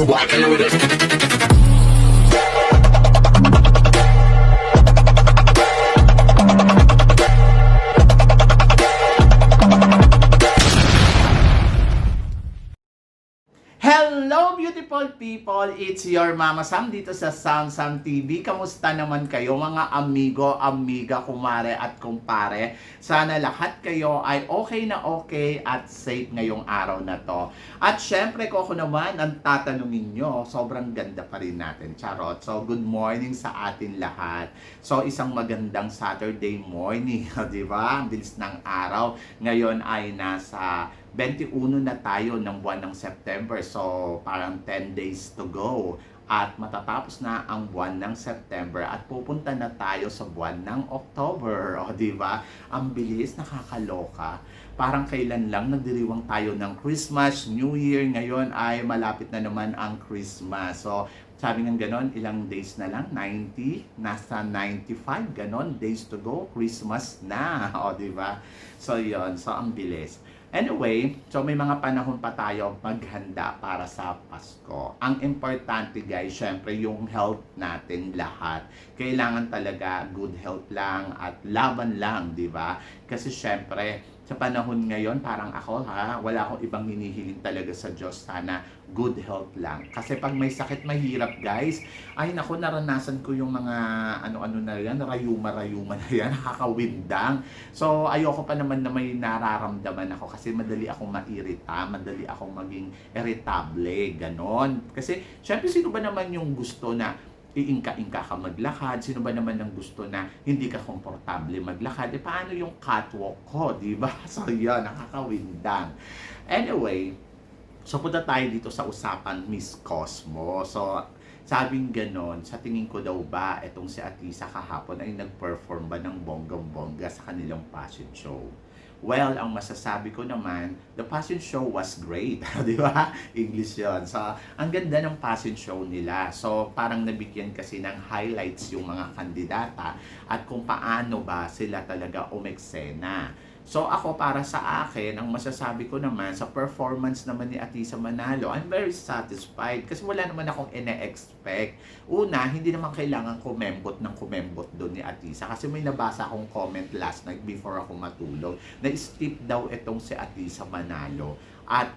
rocking with it. Hello beautiful people! It's your Mama Sam dito sa Sam Sam TV. Kamusta naman kayo mga amigo, amiga, kumare at kumpare? Sana lahat kayo ay okay na okay at safe ngayong araw na to. At syempre kung ako naman ang tatanungin nyo, sobrang ganda pa rin natin. Charot! So good morning sa atin lahat. So isang magandang Saturday morning, di ba? Ang bilis ng araw. Ngayon ay nasa 21 na tayo ng buwan ng September. So, parang 10 days to go. At matatapos na ang buwan ng September at pupunta na tayo sa buwan ng October. O, di ba? Ang bilis, nakakaloka. Parang kailan lang nagdiriwang tayo ng Christmas, New Year. Ngayon ay malapit na naman ang Christmas. So, sabi nga ganon, ilang days na lang? 90? Nasa 95, ganon, days to go. Christmas na. O, di ba? So, yon. So, ang bilis. Anyway, so may mga panahon pa tayo maghanda para sa Pasko. Ang importante guys, syempre yung health natin lahat. Kailangan talaga good health lang at laban lang, di ba? Kasi syempre, sa panahon ngayon, parang ako wala akong ibang hinihiling talaga sa Diyos. Sana good health lang. Kasi pag may sakit, mahirap guys. Ay nako, naranasan ko yung mga ano-ano na yan, rayuma-rayuma na yan, nakakawindang. So ayoko pa naman na may nararamdaman ako kasi madali akong mairita, madali akong maging irritable, ganon. Kasi syempre sino ba naman yung gusto na iingka-ingka ka maglakad? Sino ba naman ang gusto na hindi ka komportable maglakad? E paano yung catwalk ko, di ba? So yun, nakakawindang. Anyway, so punta tayo dito sa usapan Miss Cosmo. So sabing ganon, sa tingin ko daw ba etong si Atisa kahapon ay nag-perform ba ng bonggang-bongga sa kanilang fashion show? Well, ang masasabi ko naman, the fashion show was great. Di ba? English yun. So, ang ganda ng fashion show nila. So, parang nabigyan kasi ng highlights yung mga kandidata at kung paano ba sila talaga umeksena. So, ako para sa akin, ang masasabi ko naman sa performance naman ni Atisa Manalo, I'm very satisfied kasi wala naman akong ine-expect. Una, hindi naman kailangan kumembot doon ni Atisa kasi may nabasa akong comment last night before ako matulog na steep daw itong si Atisa Manalo at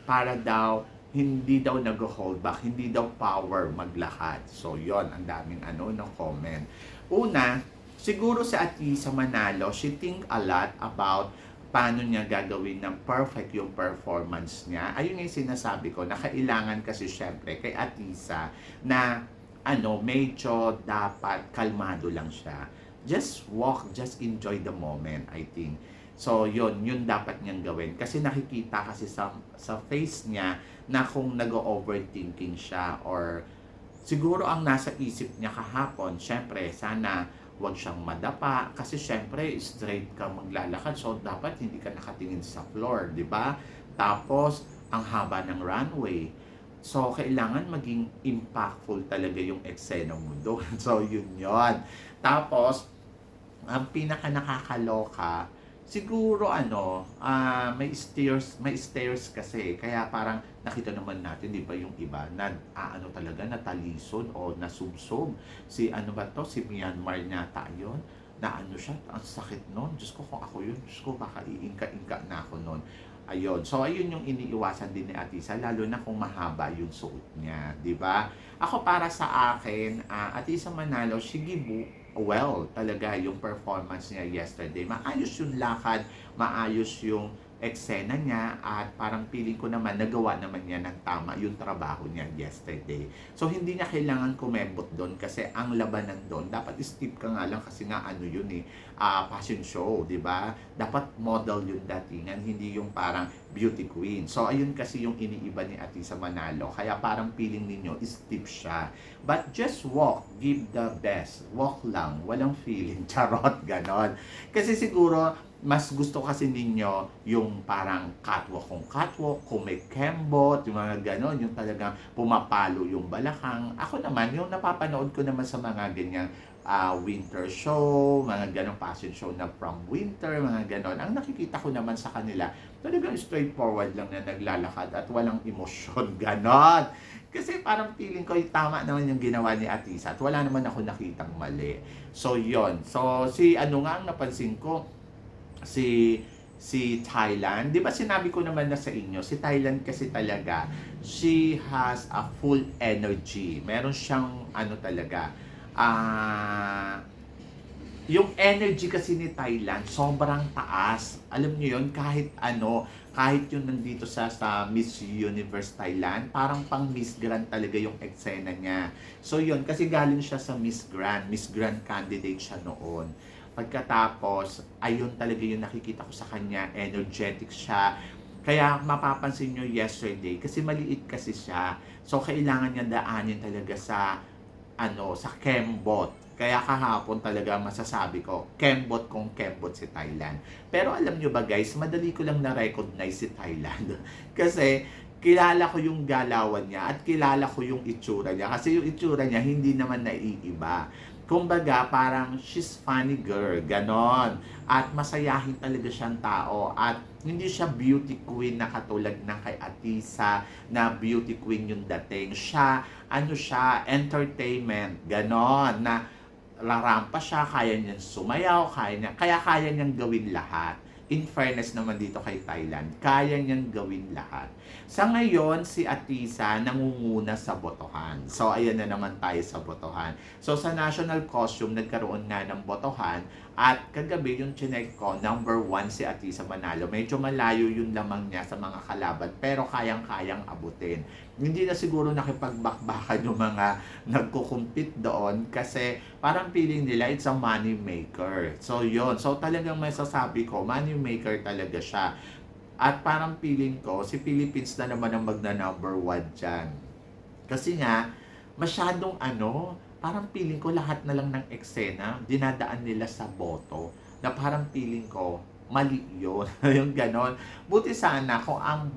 para daw hindi daw nag-hold back, hindi daw power maglakad. So, yon ang daming no comment. Una, siguro si Atisa Manalo, she think a lot about paano niya gagawin ng perfect yung performance niya. Ayun yung sinasabi ko, na kailangan kasi syempre kay Atisa na medyo dapat kalmado lang siya. Just walk, just enjoy the moment, I think. So, yun dapat niyang gawin. Kasi nakikita kasi sa face niya na kung nag-overthinking siya or siguro ang nasa isip niya kahapon, syempre, sana wag siyang madapa kasi syempre straight ka maglalakad so dapat hindi ka nakatingin sa floor, di ba? Tapos ang haba ng runway. So kailangan maging impactful talaga yung eksena mo doon. So yun. Tapos ang pinaka nakakaloka siguro may stairs kasi kaya parang nakita naman natin di ba yung iba na talaga natalisod o nasubsob si si Myanmar yata yun na siya, ang sakit nun. Diyos ko kung ako yun, Diyos ko baka iingka-ingka na ako nun. Ayun. So, ayun yung iniiwasan din ni Atisa, lalo na kung mahaba yung suot niya, di ba? Ako para sa akin, Atisa Manalo, she give well talaga yung performance niya yesterday. Maayos yung lakad, maayos yung eksena niya at parang feeling ko naman nagawa naman niya ng tama yung trabaho niya yesterday. So hindi niya kailangan kumembot doon kasi ang labanan doon dapat skip ka nga lang kasi nga fashion show, di ba? Dapat model yung datingan, hindi yung parang beauty queen. So ayun kasi yung iniiba ni Atisa Manalo. Kaya parang feeling ninyo stiff siya. But just walk, give the best. Walk lang, walang feeling. Charot, ganon. Kasi siguro mas gusto kasi ninyo yung parang catwalk kung may kembot, yung mga ganon, yung talagang pumapalo yung balakang. Ako naman, yung napapanood ko naman sa mga ganyang winter show, mga ganong fashion show na from winter, mga ganon. Ang nakikita ko naman sa kanila, talagang straightforward lang na naglalakad at walang emosyon, ganon. Kasi parang feeling ko tama naman yung ginawa ni Atisa at wala naman ako nakitang mali. So yon. So si ano nga ang napansin ko, si si Thailand. 'Di ba sinabi ko naman na sa inyo, si Thailand kasi talaga, she has a full energy. Meron siyang ano talaga, ah yung energy kasi ni Thailand, sobrang taas. Alam niyo yun, kahit ano, kahit yung nandito sa Miss Universe Thailand, parang pang Miss Grand talaga yung eksena niya. So yun, kasi galing siya sa Miss Grand candidate siya noon. Pagkatapos, ayun talaga yung nakikita ko sa kanya, energetic siya. Kaya mapapansin nyo yesterday, kasi maliit kasi siya. So kailangan niya daanin talaga sa sa Kembot. Kaya kahapon talaga masasabi ko, Kembot kung Kembot si Thailand. Pero alam nyo ba guys, madali ko lang na-recognize si Thailand. Kasi kilala ko yung galawan niya at kilala ko yung itsura niya. Kasi yung itsura niya hindi naman naiiba. Kumbaga, parang she's funny girl, ganon. At masayahin talaga siyang tao. At hindi siya beauty queen na katulad ng kay Atisa na beauty queen yung dating. Siya, entertainment, ganon. Na larampa siya, kaya niyang sumayaw, kaya niyang gawin lahat. In fairness naman dito kay Thailand, kaya niyang gawin lahat. Sa ngayon, si Atisa nangunguna sa botohan. So, ayan na naman tayo sa botohan. So, sa national costume, nagkaroon nga ng botohan. At kagabi yung chinek ko, number 1 si Atisa Manalo. Medyo malayo yung lamang niya sa mga kalaban, pero kayang-kayang abutin. Hindi na siguro nakipagbakbakan yung mga nagkukumpit doon kasi parang feeling nila it's a money maker. So, yon. So, talagang masasabi ko, money maker talaga siya. At parang feeling ko, si Philippines na naman ang magna-number 1 dyan. Kasi nga, masyadong parang feeling ko lahat na lang ng eksena, dinadaan nila sa boto. Na parang feeling ko, mali yun. Yung ganon. Buti sana kung ang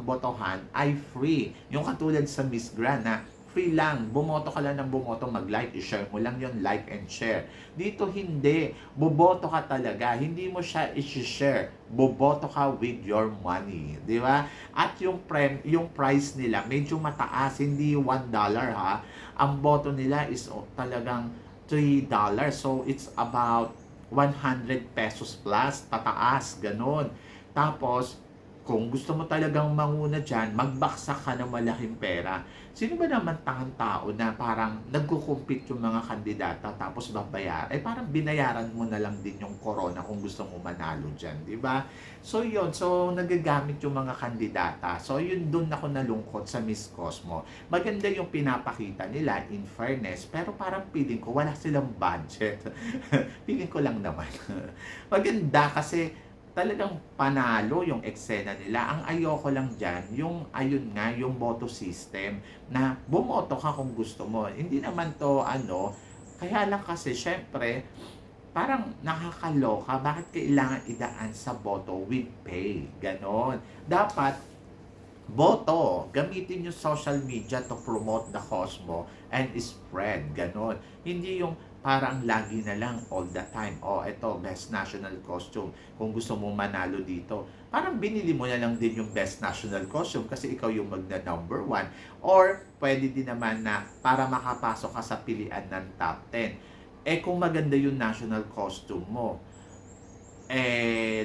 botohan ay free. Yung katulad sa Miss Grand na free lang. Bumoto ka lang ng bumoto, mag-like, i-share mo lang yon, like and share. Dito hindi. Boboto ka talaga. Hindi mo siya i-share. Boboto ka with your money. Di ba? At yung price nila, medyo mataas. Hindi $1 ha. Ang boto nila is talagang $3. So, it's about 100 pesos plus, tataas, ganun. Tapos, kung gusto mo talagang manguna dyan, magbaksak ka ng malaking pera. Sino ba naman tangang tao na parang nagkukumpit yung mga kandidata tapos babayaran? Parang binayaran mo na lang din yung corona kung gusto mo manalo dyan, di ba? So yun, so nagagamit yung mga kandidata. So yun, dun ako nalungkot sa Miss Cosmo. Maganda yung pinapakita nila, in fairness, pero parang feeling ko wala silang budget. Feeling ko lang naman. Maganda kasi talagang panalo yung eksena nila. Ang ayoko lang dyan, yung ayun nga, yung boto system na bumoto ka kung gusto mo. Hindi naman to kaya lang kasi syempre, parang nakakaloka. Bakit kailangan idaan sa boto with pay? Ganon. Dapat, boto, gamitin yung social media to promote the Cosmo and spread. Ganon. Hindi yung parang lagi na lang all the time. Ito, best national costume. Kung gusto mo manalo dito, parang binili mo na lang din yung best national costume kasi ikaw yung magna-number 1. Or, pwede din naman na para makapasok ka sa pilian ng top 10. Kung maganda yung national costume mo,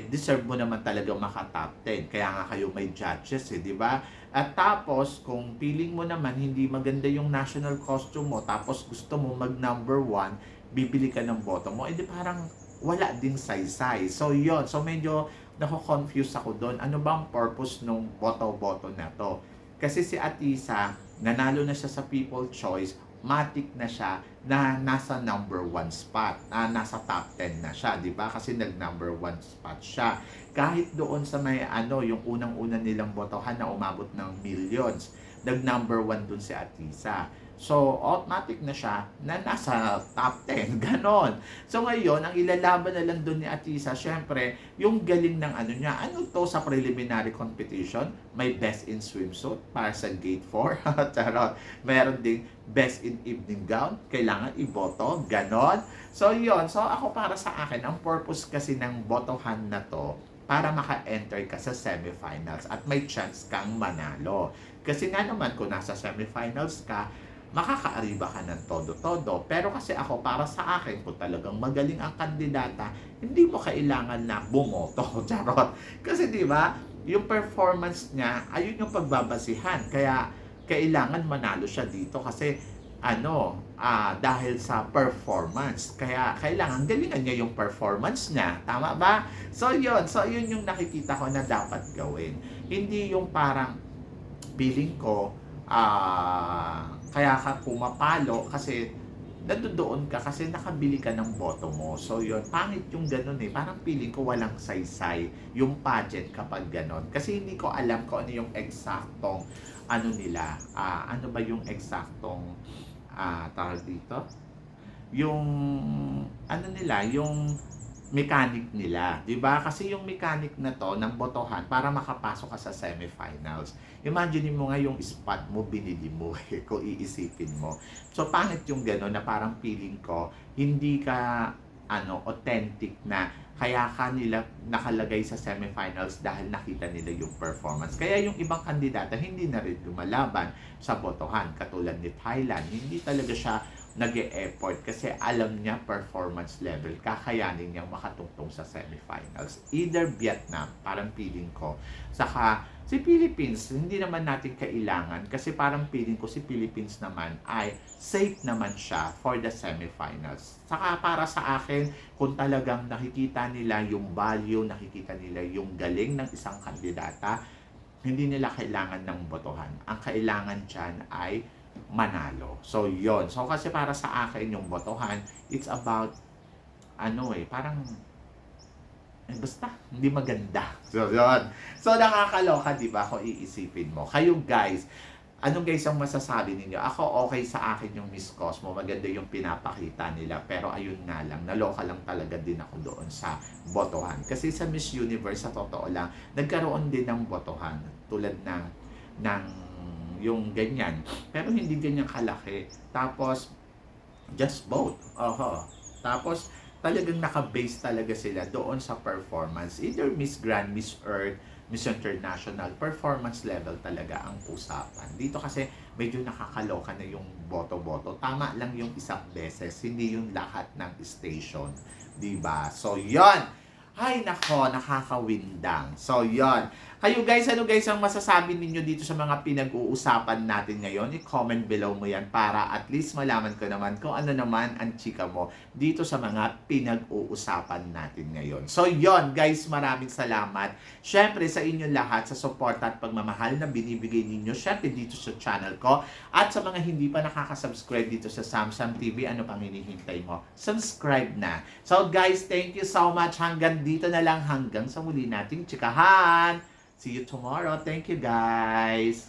deserve mo naman talaga maka-top 10. Kaya nga kayo may judges, di ba? At tapos, kung feeling mo naman hindi maganda yung national costume mo, tapos gusto mo mag-number 1, bibili ka ng boto mo, di parang wala ding saysay. So, yon. So, medyo nako-confuse ako doon. Ano bang purpose nung boto-boto na to? Kasi si Atisa, nanalo na siya sa People Choice, matik na siya na nasa number 1 spot, nasa top 10 na siya, di ba? Kasi nag-number 1 spot siya. Kahit doon sa may yung unang-una nilang botohan na umabot ng millions, nag-number 1 doon si Atisa. So, automatic na siya na nasa top 10. Ganon. So, ngayon, ang ilalaban na lang doon ni Atisa, syempre, yung galing ng niya. Ano to sa preliminary competition? May best in swimsuit para sa gate 4. Charot. Meron ding best in evening gown. Kailangan iboto. Ganon. So, yon. So, ako para sa akin, ang purpose kasi ng botohan na to, para maka-enter ka sa semifinals at may chance kang manalo. Kasi nga naman, kung nasa semifinals ka, makakaariba ka ng todo-todo. Pero kasi ako, para sa akin, kung talagang magaling ang kandidata, hindi mo kailangan na bumoto. Charot. Kasi di ba, yung performance niya, ayun yung pagbabasihan. Kaya, kailangan manalo siya dito kasi dahil sa performance. Kaya kailangan galingan niya yung performance niya. Tama ba? So yun yung nakikita ko na dapat gawin. Hindi yung parang feeling ko kaya ka pumapalo kasi nandoon ka kasi nakabili ka ng boto mo. So yun, pangit yung ganun eh. Parang feeling ko walang saysay yung pageant kapag ganun. Kasi hindi ko alam kung ano yung eksaktong nila. Ano ba yung eksaktong tawag dito? Yung yung mechanic nila, 'di ba? Kasi yung mechanic na to ng botohan para makapasok ka sa semifinals. Imagine mo nga yung spot mo binili mo kung iisipin mo. So pangit yung gano'n na parang feeling ko hindi ka authentic na kaya ka nila nakalagay sa semifinals dahil nakita nila yung performance. Kaya yung ibang kandidata hindi na rin lumalaban sa botohan katulad ni Thailand. Hindi talaga siya nag-e-effort kasi alam niya performance level, kakayanin niyang makatungtong sa semifinals. Either Vietnam, parang feeling ko, saka si Philippines, hindi naman natin kailangan kasi parang feeling ko si Philippines naman ay safe naman siya for the semifinals. Saka para sa akin, kung talagang nakikita nila yung value, nakikita nila yung galing ng isang kandidata, hindi nila kailangan ng botohan. Ang kailangan dyan ay manalo. So, yon. So, kasi para sa akin, yung botohan, it's about, parang, basta, hindi maganda. So, yon. So, nakakaloka, di ba, kung iisipin mo. Kayo, guys, guys ang masasabi ninyo? Ako, okay sa akin yung Miss Cosmo. Maganda yung pinapakita nila. Pero, ayun nga lang, naloka lang talaga din ako doon sa botohan. Kasi sa Miss Universe, sa totoo lang, nagkaroon din ng botohan. Tulad ng yung ganyan. Pero hindi ganyan kalaki. Tapos, just vote. Tapos, talagang naka-base talaga sila doon sa performance. Either Miss Grand, Miss Earth, Miss International, performance level talaga ang usapan. Dito kasi medyo nakakaloka na yung boto-boto. Tama lang yung isang beses, hindi yung lahat ng station. Diba? So, yon. Ay, nako, nakakawindang. So, yon. Kayo guys, ano guys ang masasabi ninyo dito sa mga pinag-uusapan natin ngayon? I-comment below mo yan para at least malaman ko naman kung ano naman ang chika mo dito sa mga pinag-uusapan natin ngayon. So, yon guys, maraming salamat. Syempre sa inyo lahat sa support at pagmamahal na binibigay ninyo syempre dito sa channel ko. At sa mga hindi pa nakaka-subscribe dito sa Samsam TV, ano pang hinihintay mo? Subscribe na. So guys, thank you so much. Hanggang dito na lang, hanggang sa muli nating chikahan. See you tomorrow. Thank you, guys.